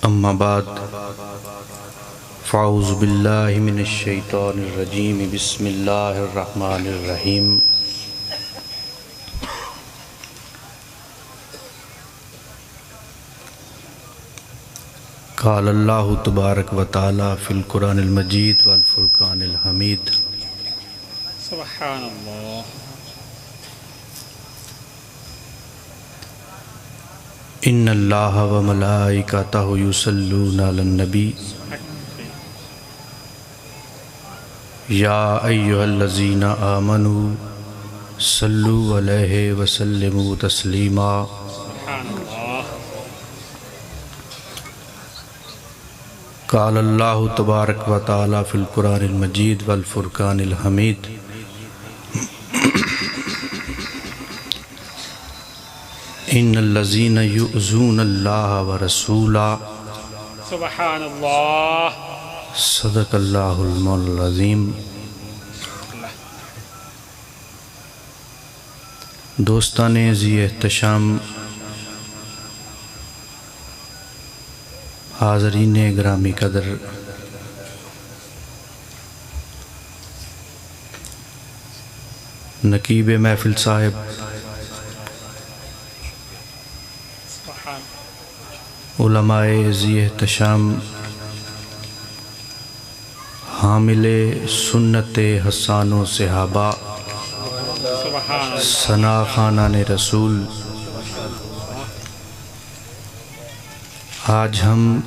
اما بعد فاعوذ باللہ من الشیطان الرجیم بسم اللہ الرحمن الرحیم قال اللہ تبارک و تعالی فی القرآن المجید والفرقان الحمید سبحان اللہ. ان اللہ و ملائکتہ یصلون علی النبی یا ایہا الذین آمنوا صلوا علیہ وسلموا تسلیما. سبحان اللہ. قال اللہ تبارک و تعالی فی القرآن المجید والفرقان الحمید ان الذین یؤذون اللہ ورسولہ. سبحان اللہ. صدق اللہ المولا العظیم. دوستان ذی احتشام، حاضرین گرامی قدر، نقیب محفل صاحب، علماء ذی احتشام، حامل سنت حسان و صحابہ، سبحان اللہ. ثنا خانان رسول، آج ہم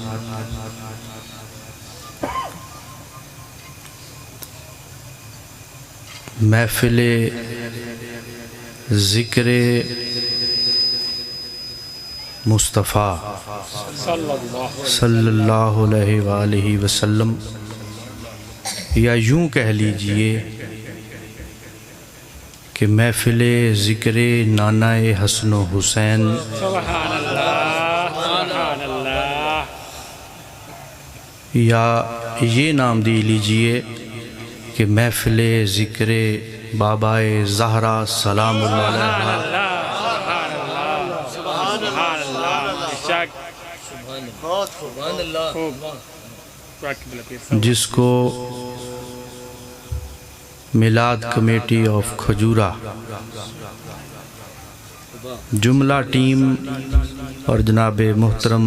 محفل ذکر مصطفیٰ صلی اللہ علیہ وآلہ وسلم، یا یوں کہہ لیجئے کہ محفل ذکر نانا حسن و حسین، سبحان اللہ. سبحان اللہ. یا یہ نام دی لیجئے کہ محفل ذکر بابائے زہرا سلام اللہ علیہ، جس کو میلاد کمیٹی آف کھجورہ جملہ ٹیم اور جناب محترم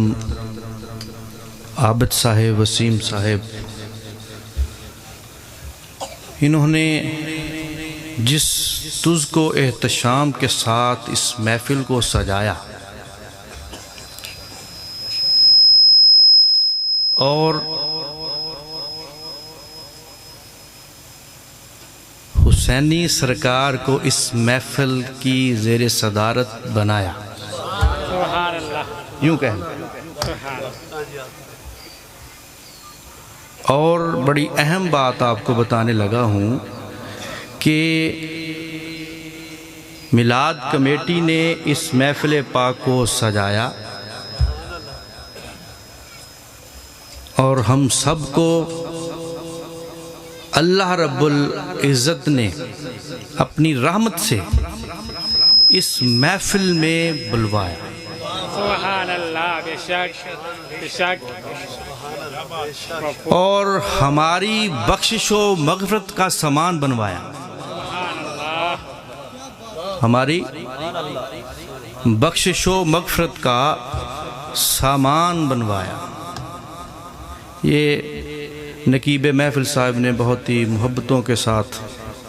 عابد صاحب، وسیم صاحب، انہوں نے جس تز کو احتشام کے ساتھ اس محفل کو سجایا اور حسینی سرکار کو اس محفل کی زیر صدارت بنایا، سبحان اللہ. یوں کہیں، اور بڑی اہم بات آپ کو بتانے لگا ہوں کہ میلاد کمیٹی نے اس محفل پاک کو سجایا اور ہم سب کو اللہ رب العزت نے اپنی رحمت سے اس محفل میں بلوایا. سبحان اللہ. بے شک بے شک. اور ہماری بخشش و مغفرت کا سامان بنوایا، ہماری بخشش و مغفرت کا سامان بنوایا. یہ نقیب محفل صاحب نے بہت ہی محبتوں کے ساتھ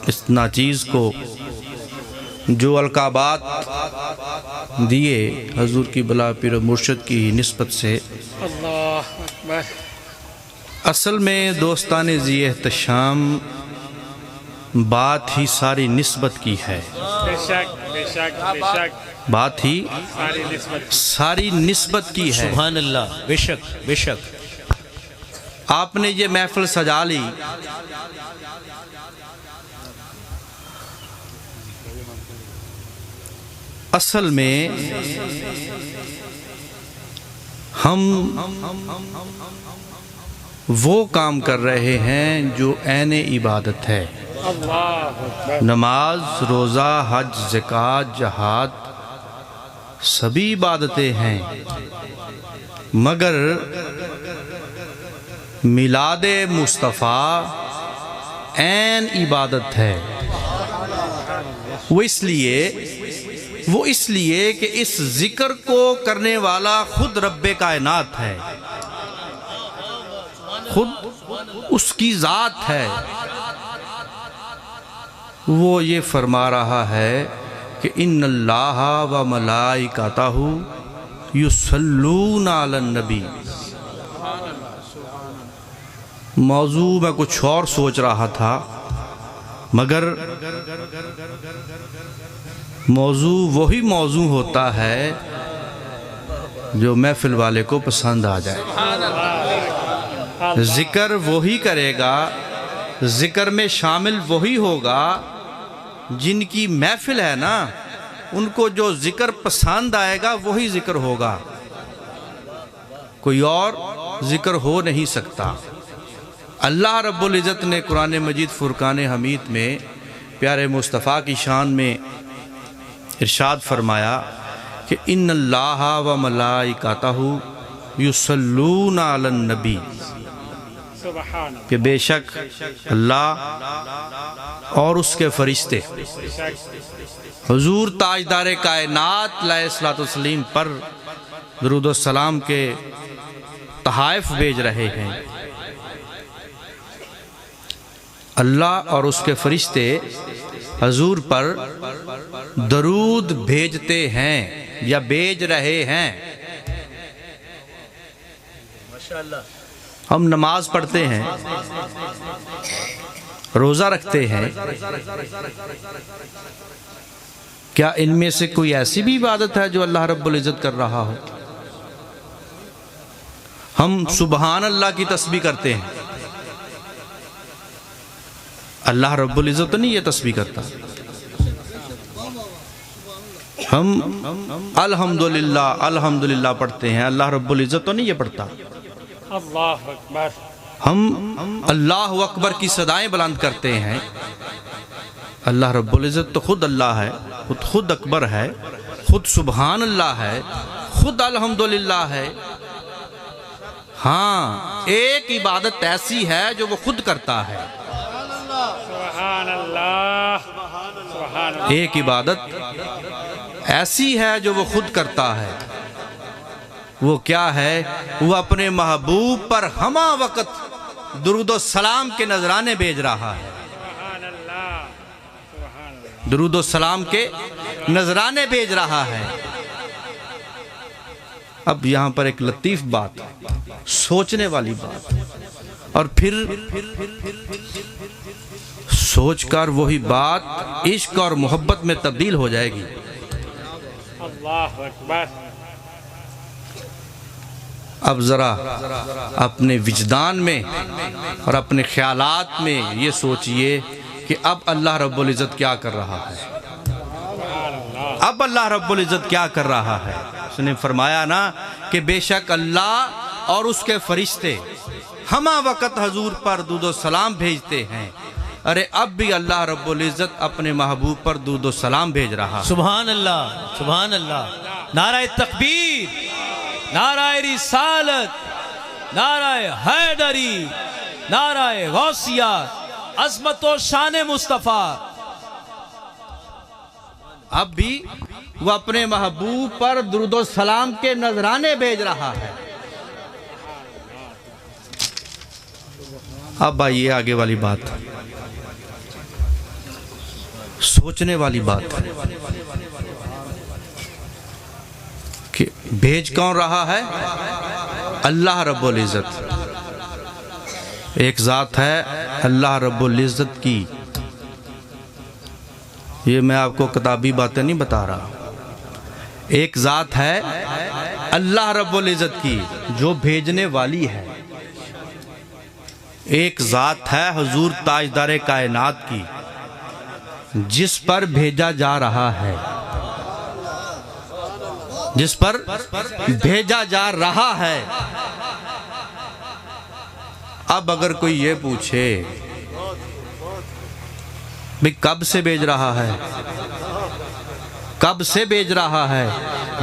اس ناچیز کو جو القابات دیے حضور کی بلا پیر و مرشد کی نسبت سے، اللہ اکبر. اصل میں دوستان ذی احتشام بات ہی ساری نسبت کی ہے، بے شک بے شک بے شک. بات ہی ساری نسبت. ساری نسبت کی ہے. سبحان اللہ. بے شک بے شک. آپ نے یہ محفل سجا لی، اصل میں ہم وہ کام کر رہے ہیں جو عین عبادت ہے. اللہ اکبر. نماز، روزہ، حج، زکوٰۃ، جہاد سبھی عبادتیں ہیں، مگر میلاد مصطفیٰ عین عبادت ہے۔ وہ اس لیے کہ اس ذکر کو کرنے والا خود رب کائنات ہے، خود اس کی ذات ہے۔ وہ یہ فرما رہا ہے کہ ان اللہ و ملائکتہ یصلون علی النبی۔ موضوع میں کچھ اور سوچ رہا تھا، مگر موضوع وہی موضوع ہوتا ہے جو محفل والے کو پسند آ جائے۔ ذکر وہی کرے گا، ذکر میں شامل وہی ہوگا جن کی محفل ہے نا، ان کو جو ذکر پسند آئے گا وہی ذکر ہوگا، کوئی اور ذکر ہو نہیں سکتا۔ اللہ رب العزت نے قرآن مجید فرقان حمید میں پیارے مصطفیٰ کی شان میں ارشاد فرمایا کہ ان اللہ و ملائکتہ یصلون علی النبی، کہ بے شک اللہ اور اس کے فرشتے حضور تاجدار کائنات علیہ الصلوۃ والتسلیم پر درود و سلام کے تحائف بھیج رہے ہیں۔ اللہ اور اس کے فرشتے حضور پر درود بھیجتے ہیں یا بھیج رہے ہیں۔ ہم نماز پڑھتے ہیں، روزہ رکھتے ہیں، کیا ان میں سے کوئی ایسی بھی عبادت ہے جو اللہ رب العزت کر رہا ہو؟ ہم سبحان اللہ کی تسبیح کرتے ہیں، اللہ رب العزت تو نہیں یہ تسبیح کرتا۔ ہم الحمدللہ الحمدللہ پڑھتے ہیں، اللہ رب العزت تو نہیں یہ پڑھتا۔ اللہ اکبر، ہم اللہ اکبر کی صدائیں بلند کرتے ہیں، اللہ رب العزت تو خود اللہ ہے، خود اکبر ہے، خود سبحان اللہ ہے، خود الحمدللہ ہے۔ ہاں، ایک عبادت ایسی ہے جو وہ خود کرتا ہے، سبحان اللہ، سبحان اللہ۔ ایک عبادت ایسی ہے جو وہ خود کرتا ہے، وہ کیا ہے؟ وہ اپنے محبوب پر ہمہ وقت درود و سلام کے نذرانے بھیج رہا ہے، سبحان اللہ، سبحان اللہ۔ درود و سلام کے نذرانے بھیج رہا ہے۔ اب یہاں پر ایک لطیف بات، سوچنے والی بات، اور پھر سوچ کر وہی بات عشق اور محبت میں تبدیل ہو جائے گی۔ اللہ اکبر۔ اب ذرا اپنے وجدان میں اور اپنے خیالات میں یہ سوچئے کہ اب اللہ رب العزت کیا کر رہا ہے، اب اللہ رب العزت کیا کر رہا ہے۔ اس نے فرمایا نا کہ بے شک اللہ اور اس کے فرشتے ہمہ وقت حضور پر درود و سلام بھیجتے ہیں۔ ارے اب بھی اللہ رب العزت اپنے محبوب پر درود و سلام بھیج رہا ہے۔ سبحان اللہ، سبحان اللہ۔ نعرہ تکبیر، نعرہ رسالت، نعرہ حیدری، نعرہ غوثیہ، عظمت و شان مصطفیٰ۔ اب بھی وہ اپنے محبوب پر درود و سلام کے نذرانے بھیج رہا ہے۔ اب آئیے آگے والی بات، سوچنے والی بات کہ بھیج کون رہا ہے؟ اللہ رب العزت۔ ایک ذات ہے اللہ رب العزت کی، یہ میں آپ کو کتابی باتیں نہیں بتا رہا، ایک ذات ہے اللہ رب العزت کی جو بھیجنے والی ہے، ایک ذات ہے حضور تاجدار کائنات کی جس پر بھیجا جا رہا ہے، جس پر بھیجا جا رہا ہے۔ اب اگر کوئی یہ پوچھے بھی کب سے بھیج رہا ہے، کب سے بیچ رہا ہے؟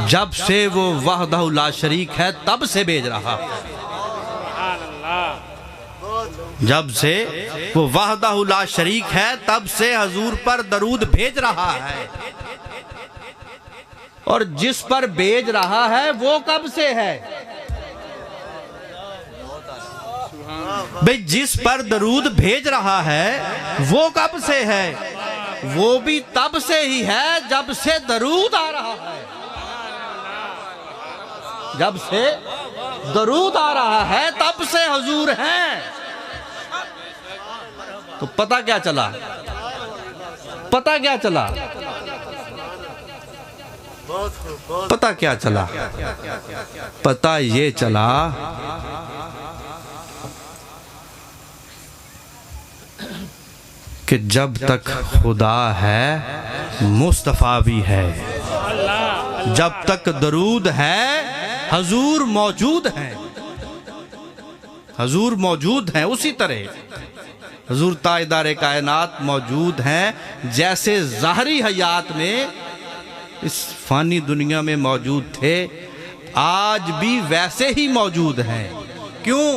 جب سے وہ وحدہ لا شریک ہے تب سے بیچ رہا ہے۔ سبحان اللہ جب سے وہ وحدہ لا شریک ہے تب سے حضور پر درود بھیج رہا ہے، اور جس پر بھیج رہا ہے وہ کب سے ہے؟ بھئی جس پر درود بھیج رہا ہے وہ کب سے ہے؟ وہ بھی تب سے ہی ہے جب سے درود آ رہا ہے۔ جب سے درود آ رہا ہے تب سے حضور ہیں۔ تو پتہ کیا چلا؟ پتہ کیا چلا؟ پتہ کیا چلا؟ پتہ یہ چلا کہ جب تک خدا ہے مصطفیٰ بھی ہے، جب تک درود ہے حضور موجود ہیں، حضور موجود ہیں۔ اسی طرح حضور تاجدار کائنات موجود ہیں، جیسے ظاہری حیات میں اس فانی دنیا میں موجود تھے، آج بھی ویسے ہی موجود ہیں۔ کیوں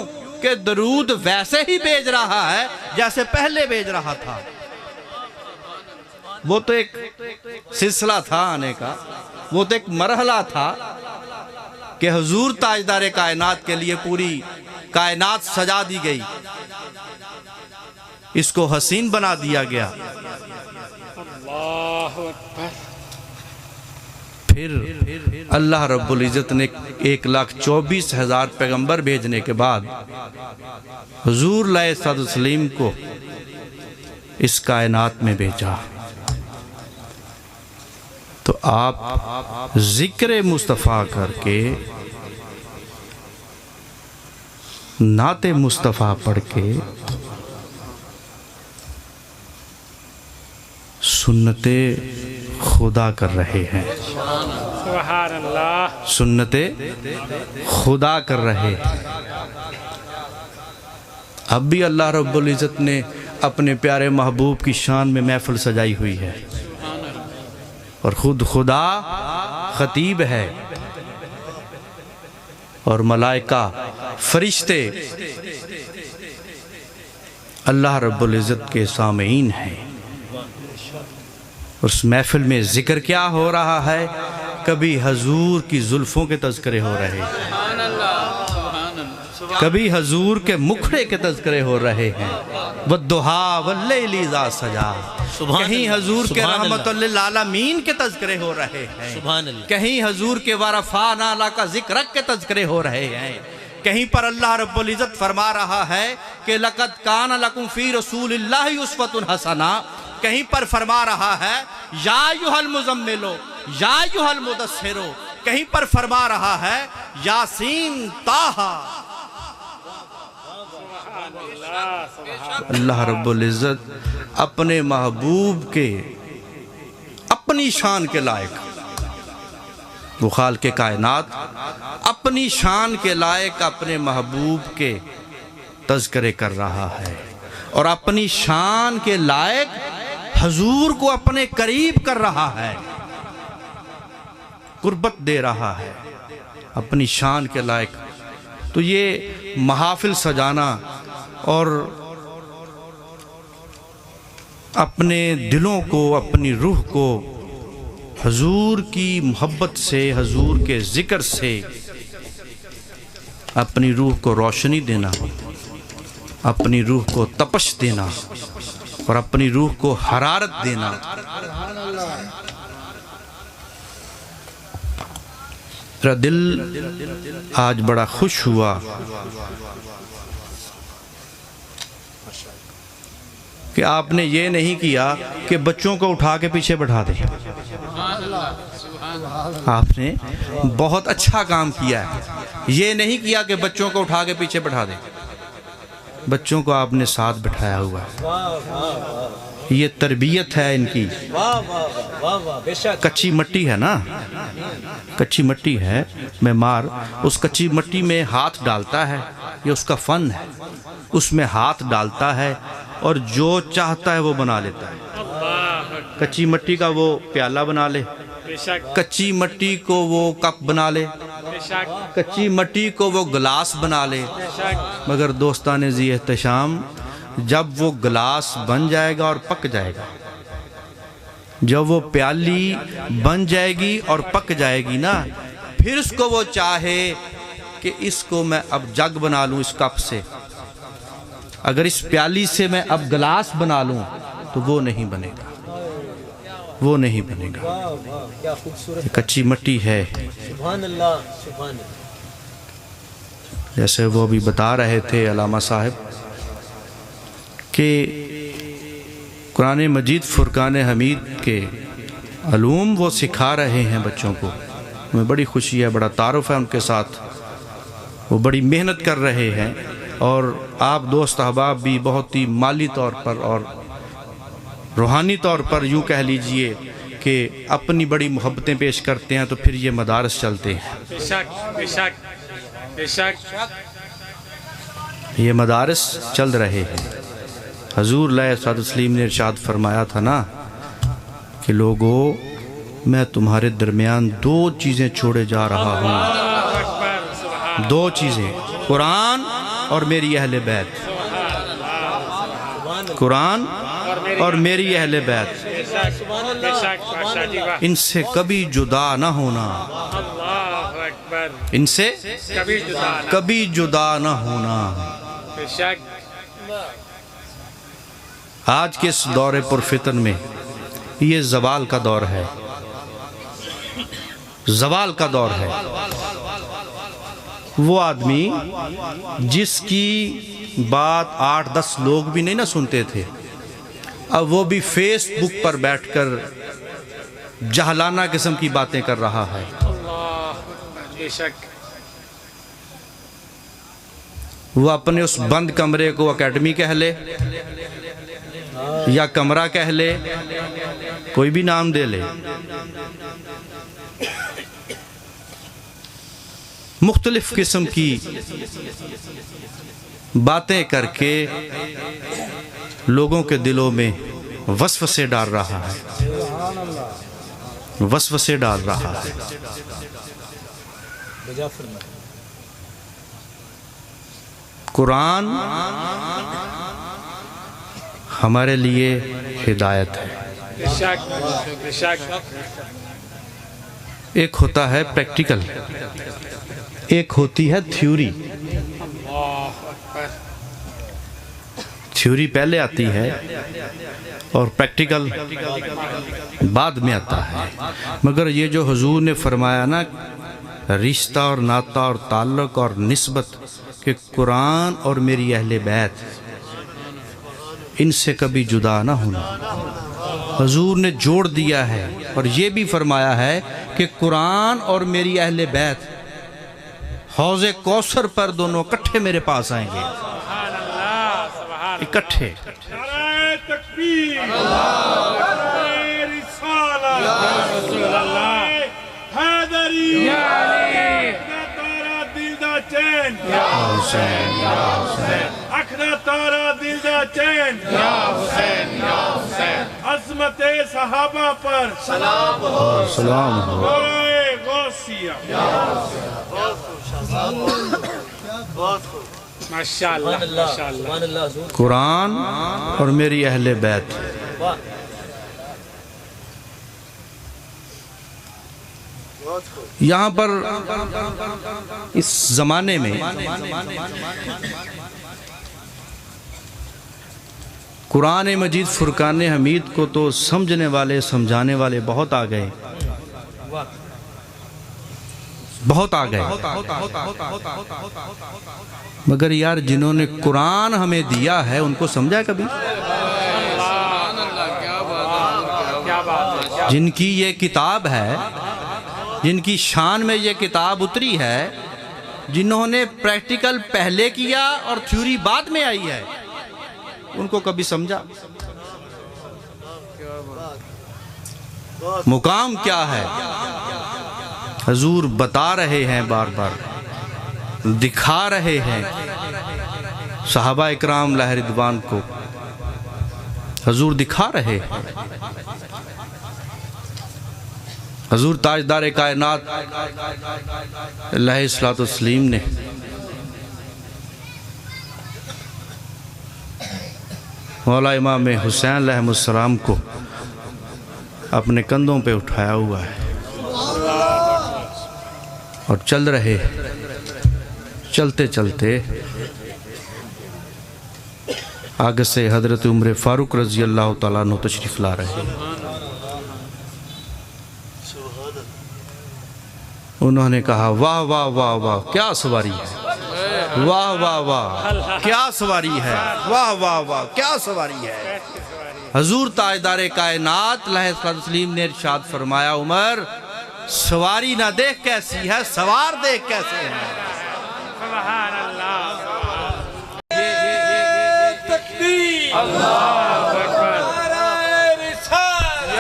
کہ درود ویسے ہی بھیج رہا ہے جیسے پہلے بھیج رہا تھا۔ وہ تو ایک سلسلہ تھا آنے کا، وہ تو ایک مرحلہ تھا کہ حضور تاجدار کائنات کے لیے پوری کائنات سجا دی گئی، اس کو حسین بنا دیا گیا۔ اللہ اکبر۔ پھر اللہ رب العزت نے 1,24,000 پیغمبر بھیجنے کے بعد حضور علیہ السلام کو اس کائنات میں بھیجا۔ تو آپ ذکر مصطفیٰ کر کے، نعت مصطفیٰ پڑھ کے سنت خدا کر رہے ہیں، سبحان اللہ۔ سنت خدا کر رہے ہیں۔ اب بھی اللہ رب العزت نے اپنے پیارے محبوب کی شان میں محفل سجائی ہوئی ہے، اور خود خدا خطیب ہے، اور ملائکہ فرشتے اللہ رب العزت کے سامعین ہیں۔ اس محفل میں ذکر کیا ہو رہا ہے؟ کبھی حضور کی زلفوں کے تذکرے ہو رہے ہیں، کبھی حضور کے مکھڑے کے تذکرے ہو رہے ہیں، وَالضُّحَىٰ وَاللَّيْلِ اِذَا سَجَىٰ، کہیں حضور کے رحمت للعالمین کے تذکرے ہو رہے ہیں، کہیں حضور کے وَرَفَعْنَا لَكَ ذِكْرَكَ کے تذکرے ہو رہے ہیں، کہیں پر اللہ رب العزت فرما رہا ہے کہ لَقَدْ كَانَ لَكُمْ فِي رَسُولِ اللَّهِ أُسْوَةٌ حَسَنَةٌ، کہیں پر فرما رہا ہے یا ایھا المزمل یا ایھا المدثر، کہیں پر فرما رہا ہے یاسین طٰہٰ۔ اللہ رب العزت اپنے محبوب کے اپنی شان کے لائق، وہ خالق کائنات اپنی شان کے لائق اپنے محبوب کے تذکرے کر رہا ہے، اور اپنی شان کے لائق حضور کو اپنے قریب کر رہا ہے، قربت دے رہا ہے اپنی شان کے لائق۔ تو یہ محافل سجانا اور اپنے دلوں کو، اپنی روح کو حضور کی محبت سے، حضور کے ذکر سے اپنی روح کو روشنی دینا، اپنی روح کو تپش دینا، اور اپنی روح کو حرارت دینا۔ میرا دل آج بڑا خوش ہوا کہ آپ نے یہ نہیں کیا کہ بچوں کو اٹھا کے پیچھے بٹھا دیں۔ آپ نے بہت اچھا کام کیا ہے، یہ نہیں کیا کہ بچوں کو اٹھا کے پیچھے بٹھا دیں، بچوں کو آپ نے ساتھ بٹھایا ہوا ہے۔ یہ تربیت ہے ان کی۔ کچی مٹی ہے نا، کچی مٹی ہے، معمار اس کچی مٹی میں ہاتھ ڈالتا ہے، یہ اس کا فن ہے، اس میں ہاتھ ڈالتا ہے اور جو چاہتا ہے وہ بنا لیتا ہے۔ کچی مٹی کا وہ پیالہ بنا لے، شک کچی مٹی کو وہ کپ بنا لے، بے شک کچی مٹی کو وہ گلاس بنا لے، بے شک مگر دوستان ذی احتشام جب وہ گلاس بن جائے گا اور پک جائے گا، جب وہ پیالی بن جائے گی اور پک جائے گی نا، پھر اس کو وہ چاہے کہ اس کو میں اب جگ بنا لوں اس کپ سے، اگر اس پیالی سے میں اب گلاس بنا لوں تو وہ نہیں بنے گا، وہ نہیں بنے گا، کیا خوبصورت، یہ کچی مٹی ہے۔ سبحان اللہ سبحان اللہ۔ جیسے وہ ابھی بتا رہے تھے علامہ صاحب کہ قرآن مجید فرقان حمید کے علوم وہ سکھا رہے ہیں بچوں کو، ہمیں بڑی خوشی ہے، بڑا تعارف ہے ان کے ساتھ، وہ بڑی محنت کر رہے ہیں، اور آپ دوست احباب بھی بہت ہی مالی طور پر اور روحانی طور پر یوں کہہ لیجئے کہ اپنی بڑی محبتیں پیش کرتے ہیں، تو پھر یہ مدارس چلتے ہیں، بے شک بے شک بے شک یہ مدارس چل رہے ہیں۔ حضور علیہ الصلوۃ والتسلیم نے ارشاد فرمایا تھا نا کہ لوگو میں تمہارے درمیان دو چیزیں چھوڑے جا رہا ہوں، اللہ اکبر سبحان دو چیزیں، قرآن اور میری اہل بیت، قرآن اور میری اہل بیت، بے شک بے شک ماشاء جی واہ ان سے کبھی جدا نہ ہونا، اللہ اکبر ان سے کبھی جدا نہ کبھی جدا نہ ہونا۔ بے شک آج کے اس دور پرفتن میں یہ زوال کا دور ہے، زوال کا دور ہے۔ وہ آدمی جس کی بات 8-10 لوگ بھی نہیں نہ سنتے تھے، اب وہ بھی فیس بک پر بیٹھ کر جہلانہ قسم کی باتیں کر رہا ہے۔ اللہ بے شک وہ اپنے اس بند کمرے کو اکیڈمی کہہ لے یا کمرہ کہہ لے، کوئی بھی نام دے لے، مختلف قسم کی باتیں کر کے لوگوں کے دلوں میں وسوسے ڈال رہا ہے، وسوسے ڈال رہا ہے۔ قرآن ہمارے لیے ہدایت ہے، بے شک بے شک ایک ہوتا ہے پریکٹیکل، ایک ہوتی ہے تھیوری۔ اللہ اکبر تھیوری پہلے آتی ہے اور پریکٹیکل بعد میں آتا ہے، مگر یہ جو حضور نے فرمایا نا رشتہ اور ناطہ اور تعلق اور نسبت کہ قرآن اور میری اہل بیت ان سے کبھی جدا نہ ہونا، حضور نے جوڑ دیا ہے، اور یہ بھی فرمایا ہے کہ قرآن اور میری اہل بیت حوض کوثر پر دونوں اکٹھے میرے پاس آئیں گے، سبحان اللہ سبحان اکٹھے۔ نعرہ تکبیر، نعرہ رسالت، رسول اللہ حیدری، یا علی اکھدا تارا دل دا چین، یا حسین یا حسین اکھدا تارا دل دا چین، یا حسین یا حسین عظمت صحابہ پر سلام ہو۔ دورہ غوثیہ۔ ماشاء اللہ ماشاء اللہ سبحان اللہ حضور، قرآن اور میری اہل بیت، واہ یہاں پر اس زمانے میں قرآن مجید فرقان حمید کو تو سمجھنے والے سمجھانے والے بہت آ گئے، بہت آ گئے، مگر یار جنہوں نے قرآن ہمیں دیا ہے ان کو سمجھا کبھی؟ کیا بات ہے کیا جن کی یہ کتاب ہے، جن کی شان میں یہ کتاب اتری ہے، جنہوں نے پریکٹیکل پہلے کیا اور تھیوری بعد میں آئی ہے، ان کو کبھی سمجھا؟ مقام کیا ہے؟ حضور بتا رہے ہیں، بار بار دکھا رہے ہیں صحابہ اکرام علیہ رضوان کو، حضور دکھا رہے ہیں۔ حضور تاجدار کائنات علیہ الصلوۃ والتسلیم نے مولا امام حسین علیہ السلام کو اپنے کندھوں پہ اٹھایا ہوا ہے اور چل رہے، چلتے چلتے آگے سے حضرت عمر فاروق رضی اللہ تعالیٰ عنہ تشریف لا رہے ہیں۔ انہوں نے کہا واہ واہ واہ واہ کیا سواری ہے، واہ واہ واہ کیا سواری ہے، واہ واہ واہ کیا سواری ہے۔ حضور تاجدار کائنات علیہ السلام نے ارشاد فرمایا عمر سواری نہ دیکھ کیسی ہے، سوار دیکھ کیسے ہے۔ سبحان اللہ،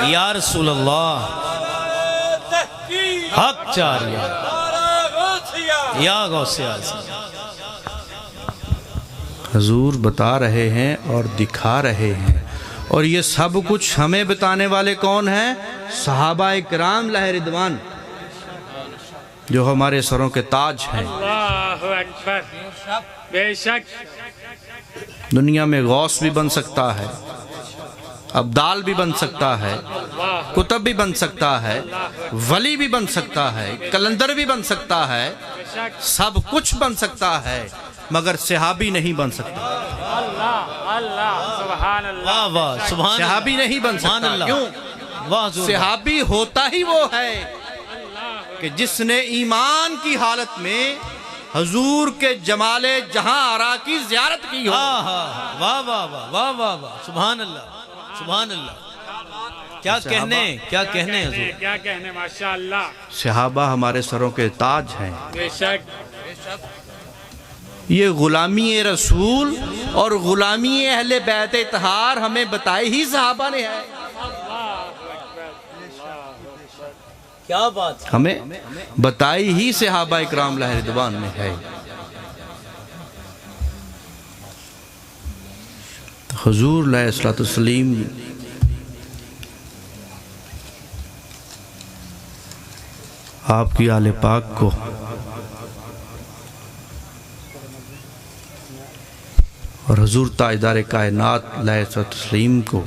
یا رسول اللہ حق چاریا یا غوث اعظم۔ حضور بتا رہے ہیں اور دکھا رہے ہیں، اور یہ سب کچھ ہمیں بتانے والے کون ہیں؟ صحابہ کرام علیہ رضوان، جو ہمارے سروں کے تاج ہیں۔ اللہ اکبر، بے شک دنیا میں غوث بھی بن سکتا ہے، ابدال بھی بن سکتا ہے، کتب بھی بن سکتا ہے، ولی بھی بن سکتا ہے، کلندر بھی بن سکتا ہے، سب کچھ بن سکتا ہے، مگر صحابی نہیں بن سکتا۔ اللہ اللہ سبحان اللہ، واہ واہ سبحان اللہ، صحابی نہیں بن سبحان سکتا۔ اللہ، کیوں؟ واہ حضور، صحابی ہوتا ہی وہ ہے کہ جس نے ایمان کی حالت میں حضور کے جمال جہاں آرا کی زیارت کی ہو۔ واہ واہ واہ واہ واہ واہ واہ سبحان اللہ سبحان اللہ۔ کیا کہنے حضور، کیا کہنے، ماشاءاللہ، صحابہ ہمارے سروں کے تاج ہیں۔ بے شک یہ غلامی رسول اور غلامی اہل بیت اطہار ہمیں بتائے ہی صحابہ نے ہے۔ کیا بات ہے؟ ہمیں بتائی ہی صحابہ اکرام علیہ رضوان میں ہے۔ حضور علیہ السلام آپ کی آل پاک کو اور حضور تاجدار کائنات علیہ السلام کو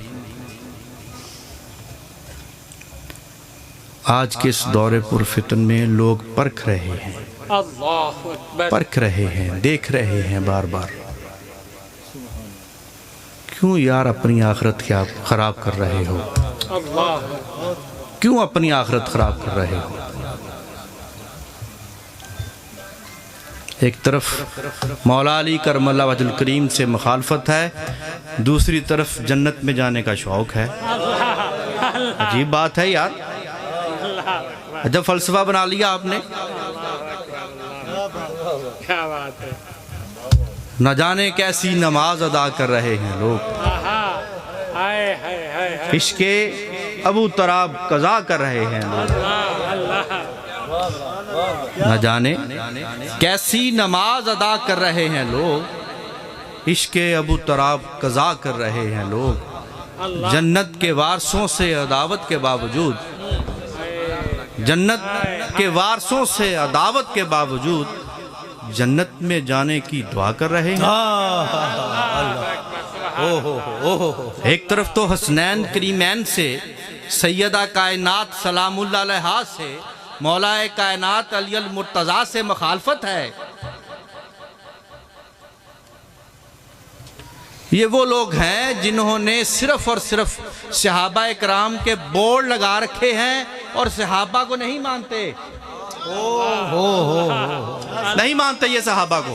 آج کے اس دور پرفتن میں لوگ پرکھ رہے ہیں، اللہ اکبر، پرکھ رہے ہیں، دیکھ رہے ہیں بار بار۔ کیوں یار اپنی آخرت کیا خراب کر رہے ہو؟ اللہ کیوں اپنی آخرت خراب کر رہے ہو؟ ایک طرف مولا علی کرم اللہ وجہ الکریم سے مخالفت ہے، دوسری طرف جنت میں جانے کا شوق ہے۔ عجیب بات ہے یار، جب فلسفہ بنا لیا آپ نے۔ کیا بات ہے، نہ جانے کیسی نماز ادا کر رہے ہیں لوگ، ہائے ہائے ہائے، عشق ابو تراب قضا کر رہے ہیں لوگ۔ نہ جانے کیسی نماز ادا کر رہے ہیں لوگ، عشق ابو تراب قضا کر رہے ہیں لوگ۔ جنت کے وارثوں سے عداوت کے باوجود، جنت کے وارثوں سے عداوت کے باوجود جنت میں جانے کی دعا کر رہے ہیں۔ ایک طرف تو حسنین کریمین سے، سیدہ کائنات سلام اللہ علیہا سے، مولا کائنات علی المرتضیٰ سے مخالفت ہے۔ یہ وہ لوگ ہیں جنہوں نے صرف اور صرف صحابہ اکرام کے بورڈ لگا رکھے ہیں اور صحابہ کو نہیں مانتے، نہیں مانتے یہ صحابہ کو۔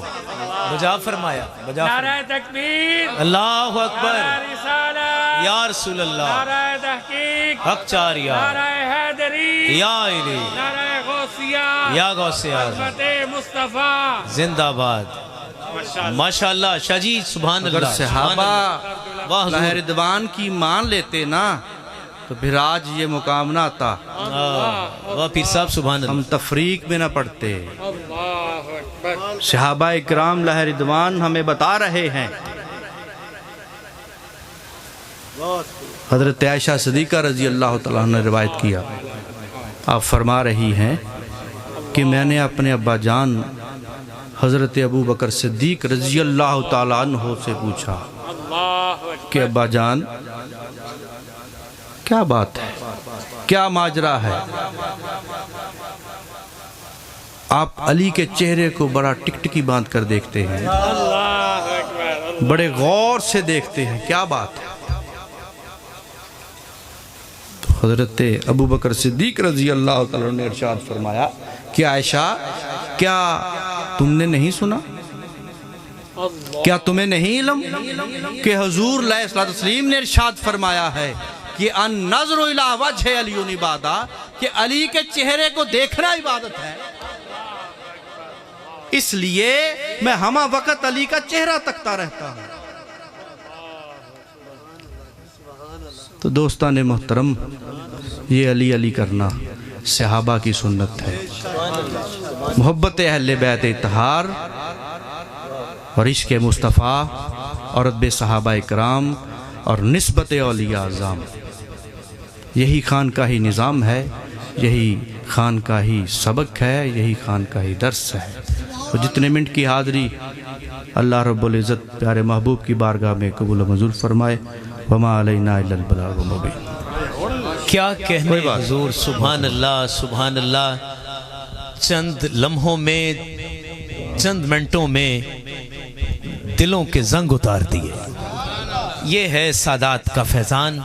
بجا فرمایا، بجا فرمایا، نعرہ تکبیر، اللہ اکبر، نعرہ رسالت، یا رسول اللہ نعرہ تحقیق، حق چاریا نعرہ حیدری، یا الہی نعرہ غوثیہ، یا غوث اعظم، عظمت مصطفیٰ، زندہ باد۔ ماشاءاللہ شاہ جی سبحان اگر اللہ، صحابہ واہ علیہ حضور، رضوان کی مان لیتے نا تو پھر آج یہ مقام نہ آتا، واہ پیر صاحب سبحان ہم اللہ۔ تفریق میں نہ پڑتے۔ اللہ اکبر، صحابہ اکرام علیہ رضوان ہمیں بتا رہے ہیں۔ حضرت عائشہ صدیقہ رضی اللہ تعالیٰ عنہ نے روایت کیا، آپ فرما رہی ہیں کہ میں نے اپنے ابا جان حضرت ابو بکر صدیق رضی اللہ تعالیٰ عنہ سے پوچھا کہ ابا جان کیا بات ہے، کیا ماجرا ہے؟ آپ علی کے چہرے کو بڑا ٹکٹکی باندھ کر دیکھتے ہیں، اللہ اکبر بڑے غور سے دیکھتے ہیں، کیا بات ہے؟ تو حضرت ابو بکر صدیق رضی اللہ تعالیٰ نے ارشاد فرمایا کہ عائشہ کیا تم نے نہیں سنا، کیا تمہیں نہیں علم کہ حضور علیہ الصلوۃ والتسلیم نے ارشاد فرمایا ہے کہ النظر الی وجہ علی عبادہ، کہ علی کے چہرے کو دیکھنا عبادت ہے، اس لیے میں ہمہ وقت علی کا چہرہ تکتا رہتا ہوں۔ تو دوستان محترم، یہ علی علی کرنا صحابہ کی سنت ہے، محبت اہل بیت اطہار اور عشق مصطفیٰ اور ادب صحابہ کرام اور نسبت اولیاء اعظام، یہی خانقاہی نظام ہے، یہی خانقاہی سبق ہے، یہی خانقاہی درس ہے۔ تو جتنے منٹ کی حاضری اللہ رب العزت پیارے محبوب کی بارگاہ میں قبول و منظور فرمائے۔ وما علینا الا البلاغ المبین۔ کیا کہنے حضور، سبحان اللہ سبحان اللہ۔ چند لمحوں میں، چند منٹوں میں دلوں کے زنگ اتار دیے۔ یہ ہے سادات کا فیضان۔